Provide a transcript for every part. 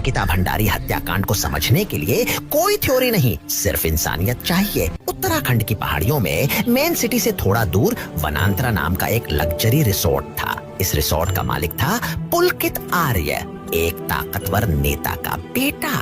अंकिता भंडारी हत्याकांड को समझने के लिए कोई थ्योरी नहीं, सिर्फ इंसानियत चाहिए। उत्तराखंड की पहाड़ियों में मेन सिटी से थोड़ा दूर वनांतरा नाम का एक लग्जरी रिसोर्ट था। इस रिसोर्ट का मालिक था पुलकित आर्य, एक ताकतवर नेता का बेटा।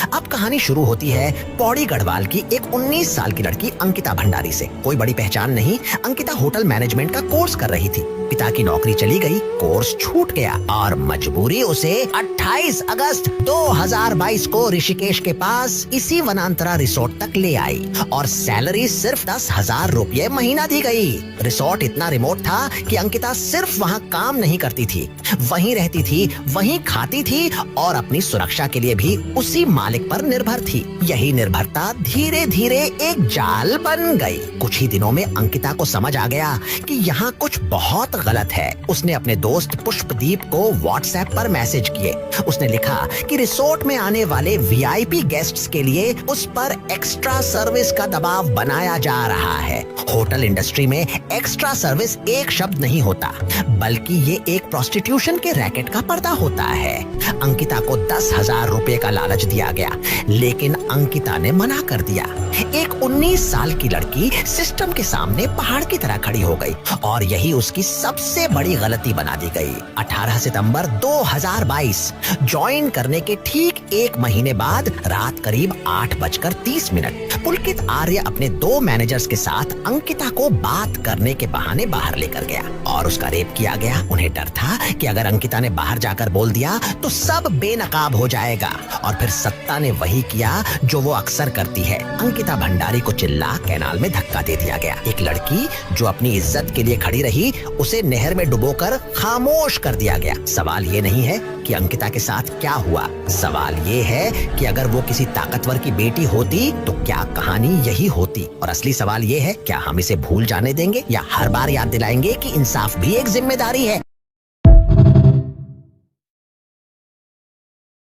अब कहानी शुरू होती है पौड़ी गढ़वाल की एक 19 साल की लड़की अंकिता भंडारी से। कोई बड़ी पहचान नहीं, अंकिता होटल मैनेजमेंट का कोर्स कर रही थी। पिता की नौकरी चली गई, कोर्स छूट गया और मजबूरी उसे 28 अगस्त 2022 को ऋषिकेश के पास इसी वनांतरा रिसोर्ट तक ले आई और सैलरी सिर्फ 10,000 रुपये महीना दी गई। रिसोर्ट इतना रिमोट था कि अंकिता सिर्फ वहाँ काम नहीं करती थी, वहीं रहती थी, वहीं खाती थी और अपनी सुरक्षा के लिए भी उसी मालिक पर निर्भर थी। यही निर्भरता धीरे धीरे एक जाल बन गई। कुछ ही दिनों में अंकिता को समझ आ गया कि यहाँ कुछ बहुत गलत है। उसने अपने दोस्त पुष्पदीप को व्हाट्सएप पर मैसेज किए। उसने लिखा कि रिसोर्ट में आने वाले वीआईपी गेस्ट्स के लिए उस पर एक्स्ट्रा सर्विस का दबाव बनाया जा रहा है। होटल इंडस्ट्री में एक्स्ट्रा सर्विस एक शब्द नहीं होता, बल्कि ये एक प्रोस्टिट्यूशन के रैकेट का पर्दा होता है। अंकिता को 10,000 रुपए का लालच दिया गया, लेकिन अंकिता ने मना कर दिया। एक 19 साल की लड़की सिस्टम के सामने पहाड़ की तरह खड़ी हो गई और यही उसकी सबसे बड़ी गलती बना दी गई। 18 सितंबर 2022 ज्वाइन करने के ठीक एक महीने बाद रात करीब 8:30 पुलकित आर्य अपने 2 मैनेजर्स के साथ अंकिता को बात करने के बहाने बाहर लेकर गया और उसका रेप किया गया। उन्हें डर था कि अगर अंकिता ने बाहर जाकर बोल दिया तो सब बेनकाब हो जाएगा और फिर सत्ता ने वही किया जो वो अक्सर करती है। अंकिता भंडारी को चिल्ला कैनाल में धक्का दे दिया गया। एक लड़की जो अपनी इज्जत के लिए खड़ी रही, उसे नहर में डुबोकर खामोश कर दिया गया। सवाल ये नहीं है कि अंकिता के साथ क्या हुआ, सवाल ये है कि अगर वो किसी ताकतवर की बेटी होती तो क्या कहानी यही होती। और असली सवाल ये है, क्या हम इसे भूल जाने देंगे या हर बार याद दिलाएंगे कि इंसाफ भी एक जिम्मेदारी है।